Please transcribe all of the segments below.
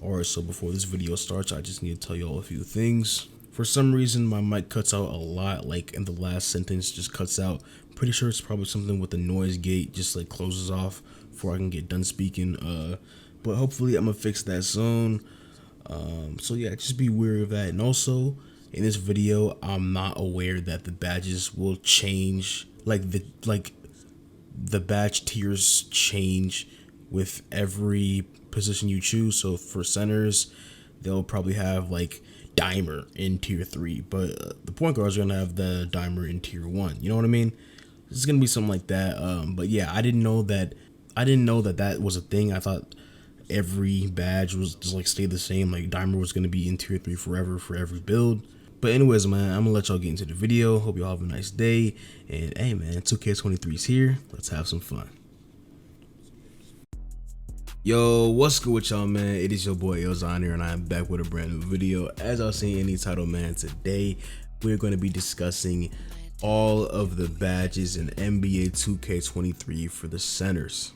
Alright, so before this video starts, I just need to tell you all a few things. For some reason, my mic cuts out a lot, like in the last sentence just cuts out. Pretty sure it's probably something with the noise gate, just like closes off before I can get done speaking. But hopefully I'm gonna fix that soon. So yeah, just be wary of that. And also, in this video, I'm not aware that the badges will change, like the badge tiers change with every position you choose. So for centers, they'll probably have like dimer in tier 3, but the point guards are gonna have the dimer in tier 1. You know what I mean? It's gonna be something like that. But yeah, I didn't know that that was a thing. I thought every badge was just like stay the same, like dimer was gonna be in tier 3 forever for every build. But anyways, man, I'm gonna let y'all get into the video. Hope y'all have a nice day, and hey man, 2K23 is here. Let's have some fun. Yo, what's good with y'all, man? It is your boy Elzon here, and I am back with a brand new video. As I was saying in the title, man, today we're going to be discussing all of the badges in NBA 2K23 for the centers.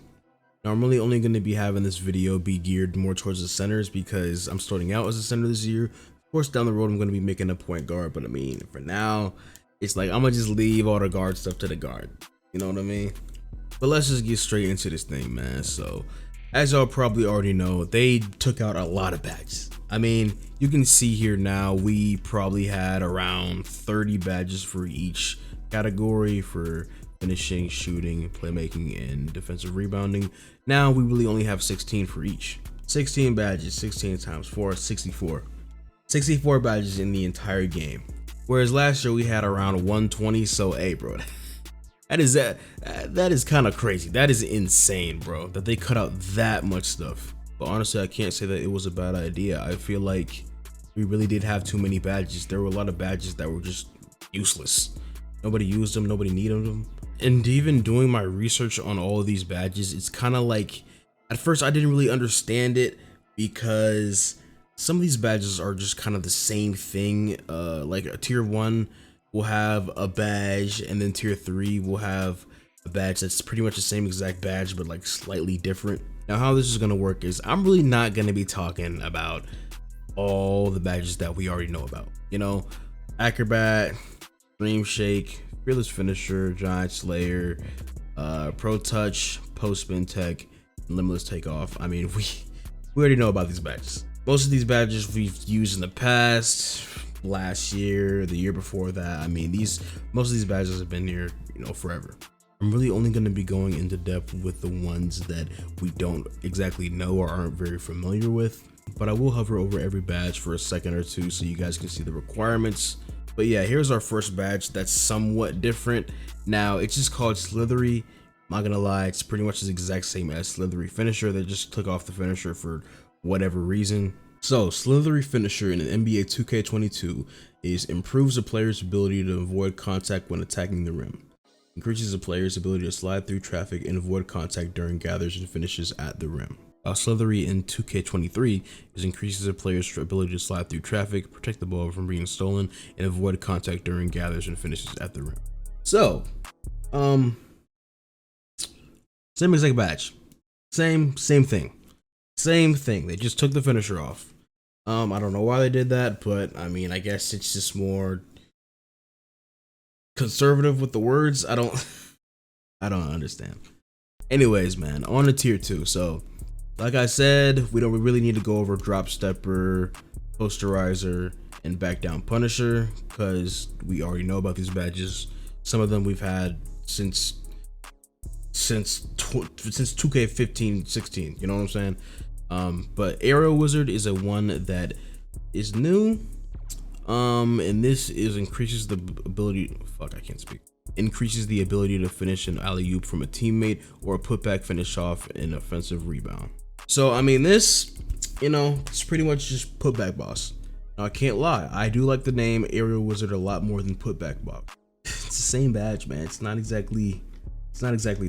Now, I'm really only going to be having this video be geared more towards the centers because I'm starting out as a center this year. Of course, down the road, I'm going to be making a point guard, but I mean, for now, it's like I'm going to just leave all the guard stuff to the guard. You know what I mean? But let's just get straight into this thing, man. So, as y'all probably already know, they took out a lot of badges. I mean, you can see here now, we probably had around 30 badges for each category for finishing, shooting, playmaking, and defensive rebounding. Now we really only have 16 for each. 16 badges, 16 times 4, 64. 64 badges in the entire game. Whereas last year we had around 120, so hey bro, that is kind of crazy. That is insane, bro, that they cut out that much stuff. But honestly, I can't say that it was a bad idea. I feel like we really did have too many badges. There were a lot of badges that were just useless. Nobody used them, nobody needed them. And even doing my research on all of these badges, it's kind of like, at first I didn't really understand it because some of these badges are just kind of the same thing. Like a tier 1 will have a badge, and then tier 3 will have a badge that's pretty much the same exact badge but like slightly different. Now how this is going to work is I'm really not going to be talking about all the badges that we already know about. You know, Acrobat, Dream Shake, Fearless Finisher, Giant Slayer, Pro Touch, Post Spin Tech, Limitless Takeoff. I mean, we already know about these badges. Most of these badges we've used in the past, last year, the year before that. I mean, most of these badges have been here, you know, forever. I'm really only going to be going into depth with the ones that we don't exactly know or aren't very familiar with, but I will hover over every badge for a second or two so you guys can see the requirements. But yeah, here's our first badge that's somewhat different. Now it's just called Slithery. I'm not gonna lie, it's pretty much the exact same as Slithery Finisher. They just took off the finisher for whatever reason. So Slithery Finisher in an NBA 2K22 is improves a player's ability to avoid contact when attacking the rim, increases a player's ability to slide through traffic and avoid contact during gathers and finishes at the rim. While Slithery in 2K23 increases a player's ability to slide through traffic, protect the ball from being stolen, and avoid contact during gathers and finishes at the rim. So, same exact badge, same thing. Same thing. They just took the finisher off. I don't know why they did that, but I mean, I guess it's just more conservative with the words. I don't understand. Anyways, man, on to tier 2. So, like I said, we really need to go over Drop Stepper, Posterizer, and Back Down Punisher because we already know about these badges. Some of them we've had since 2K15-16. You know what I'm saying? But Aerial Wizard is a one that is new, and this increases the ability to finish an alley-oop from a teammate or a putback finish off an offensive rebound. So I mean, this, you know, it's pretty much just putback boss. Now I can't lie, I do like the name Aerial Wizard a lot more than putback boss. It's the same badge, man. It's not exactly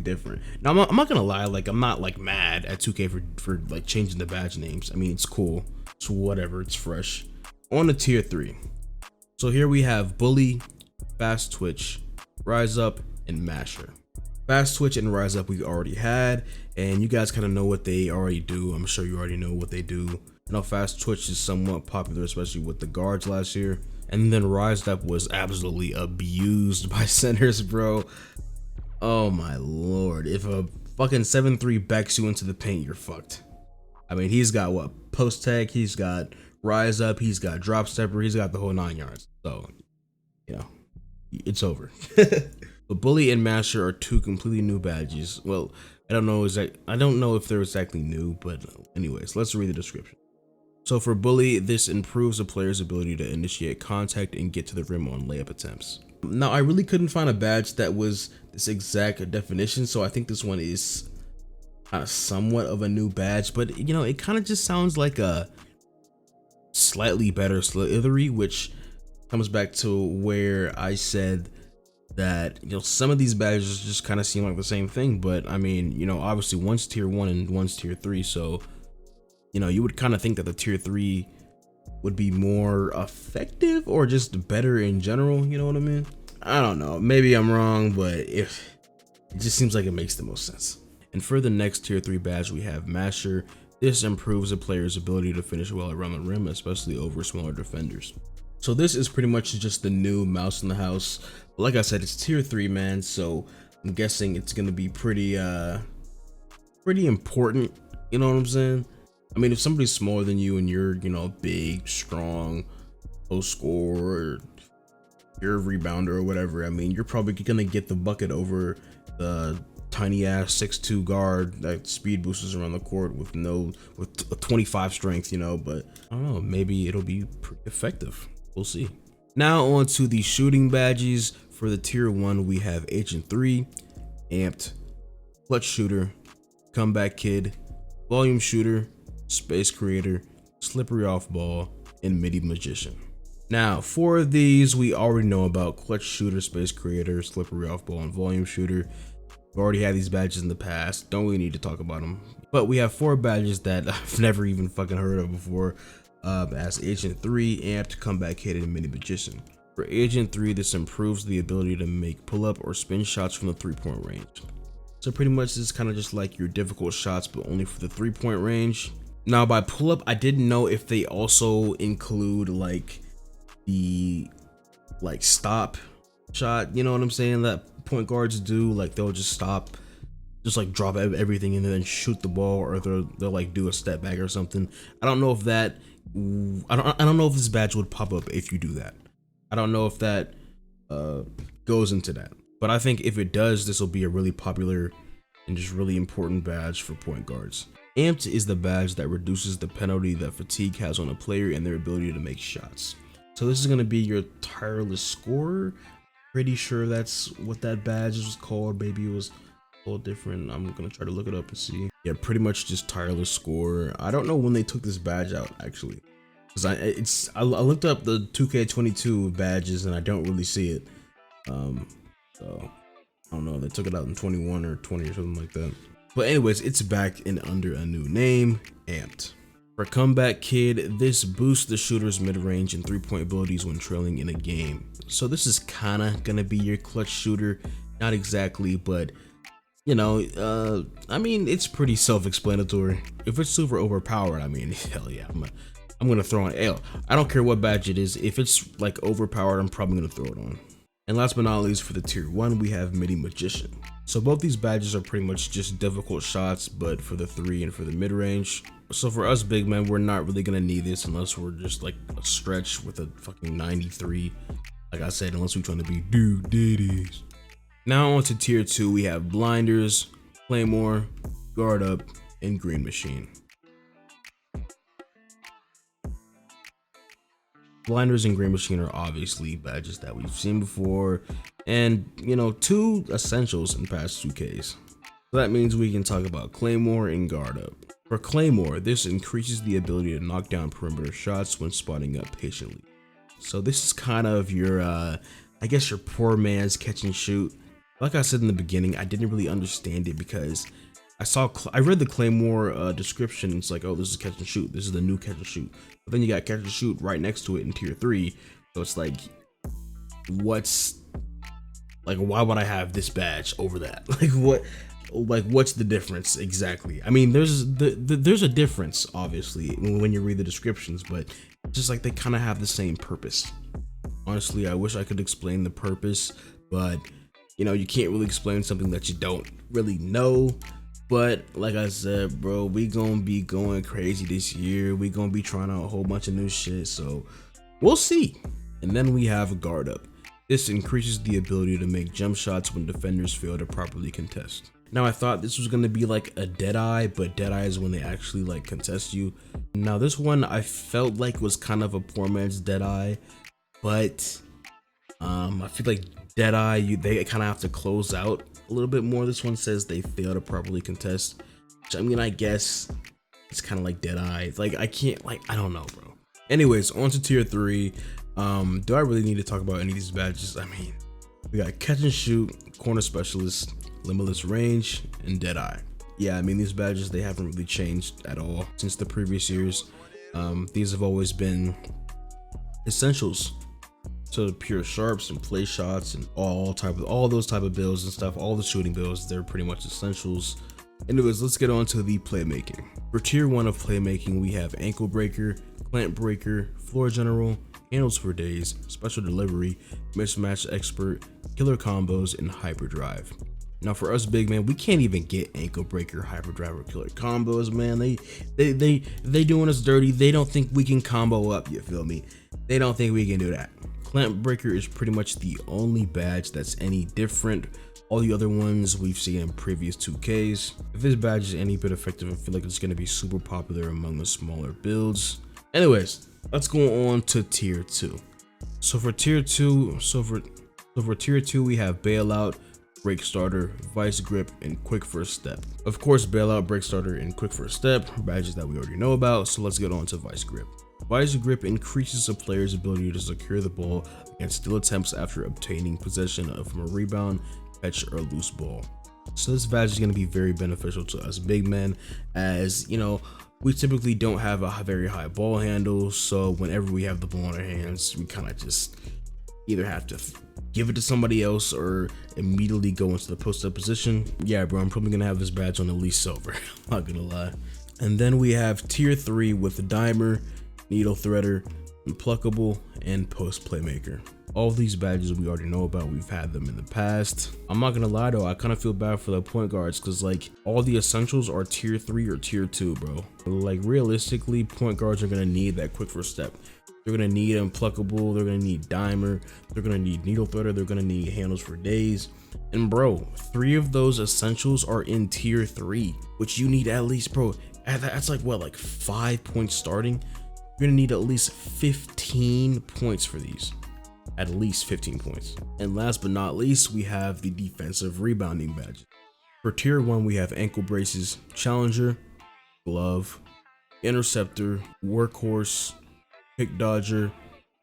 different. Now I'm not gonna lie, like I'm not like mad at 2K for like changing the badge names. I mean, it's cool, it's whatever, it's fresh. On to tier 3. So here we have Bully, Fast Twitch, Rise Up, and Masher. Fast Twitch and Rise Up we already had, and you guys kind of know what they already do. I'm sure you already know what they do. I know fast twitch is somewhat popular, especially with the guards last year. And then rise up was absolutely abused by centers, bro. Oh my lord. If a fucking 7-3 backs you into the paint, you're fucked. I mean, he's got what? Post tech, he's got rise up, he's got drop stepper, he's got the whole 9 yards. So, you know, it's over. But bully and master are two completely new badges. Well, I don't know if they're exactly new, but anyways, let's read the description. So for bully, this improves a player's ability to initiate contact and get to the rim on layup attempts. Now, I really couldn't find a badge that was this exact definition, so I think this one is kind of somewhat of a new badge, but you know, it kind of just sounds like a slightly better slithery, which comes back to where I said that, you know, some of these badges just kind of seem like the same thing, but I mean, you know, obviously one's tier 1 and one's tier 3, so you know, you would kind of think that the tier 3 would be more effective or just better in general, you know what I mean? I don't know, maybe I'm wrong, but it just seems like it makes the most sense. And for the next tier 3 badge, we have Masher. This improves a player's ability to finish well around the rim, especially over smaller defenders. So this is pretty much just the new mouse in the house. But like I said, it's tier 3, man, so I'm guessing it's gonna be pretty important, you know what I'm saying? I mean, if somebody's smaller than you and you're, you know, big, strong, post scorer, you're a rebounder or whatever, I mean, you're probably gonna get the bucket over the tiny ass 6'2" guard that speed boosts around the court with a 25 strength, you know, but I don't know, maybe it'll be pretty effective. We'll see. Now on to the shooting badges. For the tier 1, we have Agent 3, Amped, Clutch Shooter, Comeback Kid, Volume Shooter, Space Creator, Slippery Off Ball, and Midi Magician. Now, for these, we already know about Clutch Shooter, Space Creator, Slippery Off Ball, and Volume Shooter. We've already had these badges in the past. Don't really need to talk about them. But we have 4 badges that I've never even fucking heard of before, as Agent 3, Amped, Comeback Kid, and Midi Magician. For Agent 3, this improves the ability to make pull-up or spin shots from the 3-point range. So pretty much this is kind of just like your difficult shots, but only for the 3-point range. Now by pull up, I didn't know if they also include like the stop shot, you know what I'm saying, that point guards do, like they'll just stop, just like drop everything and then shoot the ball, or they'll like do a step back or something. I don't know if that, I don't know if this badge would pop up if you do that. I don't know if that goes into that, but I think if it does, this will be a really popular and just really important badge for point guards. Amped is the badge that reduces the penalty that fatigue has on a player and their ability to make shots. So this is going to be your tireless scorer. Pretty sure that's what that badge was called. Maybe it was a little different. I'm going to try to look it up and see. Yeah, pretty much just tireless scorer. I don't know when they took this badge out actually, because I looked up the 2K22 badges and I don't really see it. So I don't know, they took it out in 21 or 20 or something like that. But anyways, it's back and under a new name, Amped. For Comeback Kid, this boosts the shooter's mid-range and 3-point abilities when trailing in a game. So this is kind of gonna be your clutch shooter, not exactly, but you know, I mean, it's pretty self-explanatory. If it's super overpowered, I mean, hell yeah, I'm gonna throw on L. I don't care what badge it is. If it's like overpowered, I'm probably gonna throw it on. And last but not least, for the tier 1, we have Midi Magician. So both these badges are pretty much just difficult shots, but for the 3 and for the mid-range. So for us big men, we're not really gonna need this unless we're just like a stretch with a fucking 93. Like I said, unless we're trying to be dude ditties. Now on to tier 2, we have Blinders, Claymore, Guard Up, and Green Machine. Blinders and Green Machine are obviously badges that we've seen before, and you know, 2 essentials in past 2Ks. So that means we can talk about Claymore and Guard Up. For Claymore, this increases the ability to knock down perimeter shots when spotting up patiently. So this is kind of your, I guess your poor man's catch and shoot. Like I said in the beginning, I didn't really understand it because I read the Claymore description. It's like, oh, this is catch and shoot. This is the new catch and shoot. But then you got catch and shoot right next to it in tier 3. So it's like, why would I have this badge over that? Like what? like what's the difference exactly? I mean, there's a difference obviously when you read the descriptions, but just like they kind of have the same purpose. Honestly, I wish I could explain the purpose, but you know, you can't really explain something that you don't really know. But like I said, bro, we gonna be going crazy this year. We gonna be trying out a whole bunch of new shit, so we'll see. And then we have guard up. This increases the ability to make jump shots when defenders fail to properly contest. Now I thought this was gonna be like a Deadeye, but Deadeye is when they actually like contest you. Now this one I felt like was kind of a poor man's Deadeye, but I feel like Deadeye, they kind of have to close out a little bit more. This one says they fail to properly contest, which I mean, I guess it's kind of like Deadeye. Like I can't, like, I don't know, bro. Anyways, on to tier 3. Do I really need to talk about any of these badges? I mean, we got catch and shoot, corner specialist, limitless range, and Deadeye. Yeah, I mean, these badges, they haven't really changed at all since the previous years. These have always been essentials to pure sharps and play shots and all those type of builds and stuff. All the shooting builds, they're pretty much essentials. Anyways, let's get on to the playmaking. For tier 1 of playmaking, we have ankle breaker, clamp breaker, floor general, handles for days, special delivery, mismatch expert, killer combos, and hyperdrive. Now for us big man, we can't even get ankle breaker, hyperdrive, or killer combos, man. They doing us dirty. They don't think we can combo up, you feel me? They don't think we can do that. Clamp breaker is pretty much the only badge that's any different. All the other ones we've seen in previous 2Ks. If this badge is any bit effective, I feel like it's gonna be super popular among the smaller builds. Anyways, let's go on to tier 2. So for tier 2, we have bailout, break starter, vice grip, and quick first step. Of course, bailout, break starter, and quick first step are badges that we already know about, so let's get on to vice grip. Vice grip increases a player's ability to secure the ball against steal attempts after obtaining possession from a rebound, catch, or loose ball. So this badge is going to be very beneficial to us big men, as you know, we typically don't have a very high ball handle, so whenever we have the ball in our hands, we kind of just either have to give it to somebody else or immediately go into the post-up position. Yeah, bro, I'm probably gonna have this badge on at least silver. I'm not gonna lie. And then we have tier 3 with the dimer, needle threader, unpluckable, and post playmaker. All of these badges we already know about. We've had them in the past. I'm not gonna lie though, I kind of feel bad for the point guards because like all the essentials are tier 3 or tier 2, bro. Like realistically, point guards are gonna need that quick first step. They're gonna need unpluckable, they're gonna need dimer, they're gonna need needle threader, they're gonna need handles for days. And bro, 3 of those essentials are in tier 3, which you need at least, bro, that's like what, like 5 points starting? You're gonna need at least 15 points for these. At least 15 points. And last but not least, we have the defensive rebounding badge. For tier 1, we have ankle braces, challenger, glove, interceptor, workhorse, pick dodger,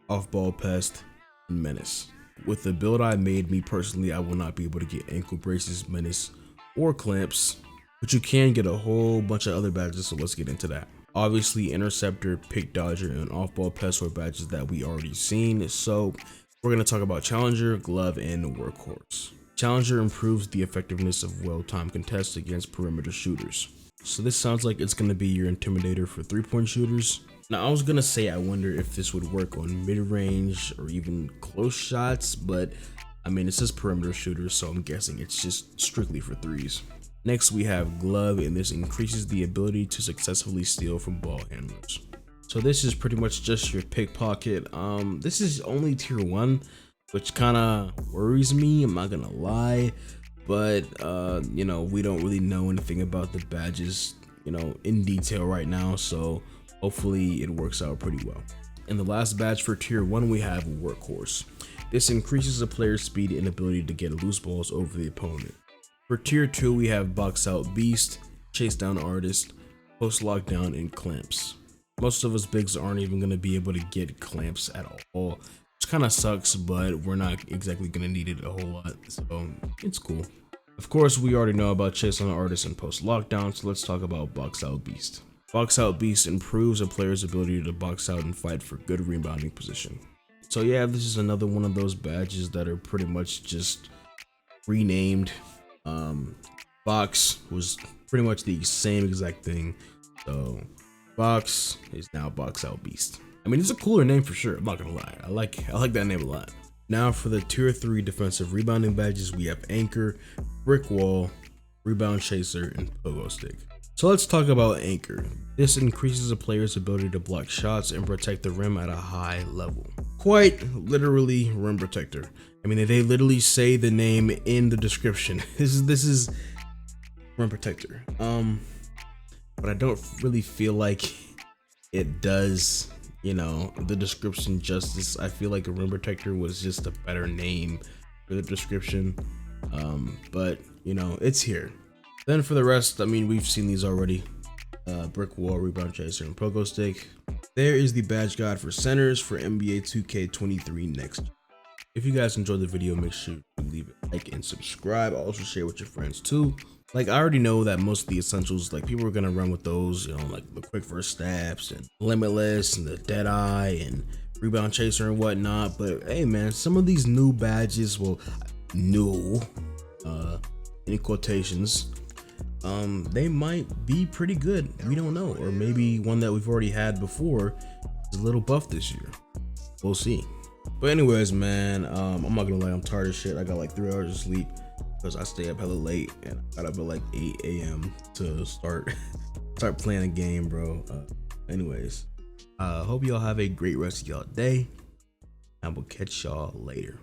off-ball pest, and menace. With the build I made, me personally, I will not be able to get ankle braces, menace, or clamps, but you can get a whole bunch of other badges, so let's get into that. Obviously, interceptor, pick dodger, and off-ball pest are badges that we already seen, so we're going to talk about challenger, glove, and workhorse. Challenger improves the effectiveness of well-timed contests against perimeter shooters. So this sounds like it's going to be your intimidator for 3-point shooters. Now I was gonna say I wonder if this would work on mid-range or even close shots, but I mean it says perimeter shooters, so I'm guessing it's just strictly for 3s. Next we have glove, and this increases the ability to successfully steal from ball handlers. So this is pretty much just your pickpocket. This is only tier 1, which kind of worries me, I'm not gonna lie, but you know, we don't really know anything about the badges, you know, in detail right now, so hopefully it works out pretty well. In the last badge for tier 1, we have workhorse. This increases a player's speed and ability to get loose balls over the opponent. For tier 2, we have box out beast, chase down artist, post lockdown, and clamps. Most of us bigs aren't even going to be able to get clamps at all, which kind of sucks, but we're not exactly going to need it a whole lot, so it's cool. Of course, we already know about chase down artist and post lockdown, so let's talk about box out beast. Box out beast improves a player's ability to box out and fight for good rebounding position. So yeah, this is another one of those badges that are pretty much just renamed. Box was pretty much the same exact thing. So Box is now Box Out Beast. I mean, it's a cooler name for sure. I'm not gonna lie. I like that name a lot. Now for the tier 3 defensive rebounding badges, we have Anchor, Brick Wall, Rebound Chaser, and Pogo Stick. So let's talk about Anchor. This increases a player's ability to block shots and protect the rim at a high level. Quite literally rim protector. I mean, they literally say the name in the description. This is rim protector. But I don't really feel like it does, you know, the description justice. I feel like a rim protector was just a better name for the description. But you know, it's here. Then for the rest, I mean, we've seen these already. Brick Wall, Rebound Chaser, and Pogo Stick. There is the badge guide for centers for NBA 2K23 next year. If you guys enjoyed the video, make sure to leave a like and subscribe. Also share with your friends too. Like, I already know that most of the essentials, like, people are gonna run with those, you know, like the quick first stabs and Limitless and the Deadeye and Rebound Chaser and whatnot. But hey man, some of these new badges, well, new in quotations, they might be pretty good. We don't know. Or maybe one that we've already had before is a little buff this year. We'll see. But anyways, man, I'm not gonna lie, I'm tired of shit. I got like 3 hours of sleep because I stay up hella late and I got up at like 8 a.m. to start playing a game, bro. Anyways, hope y'all have a great rest of y'all day, and we'll catch y'all later.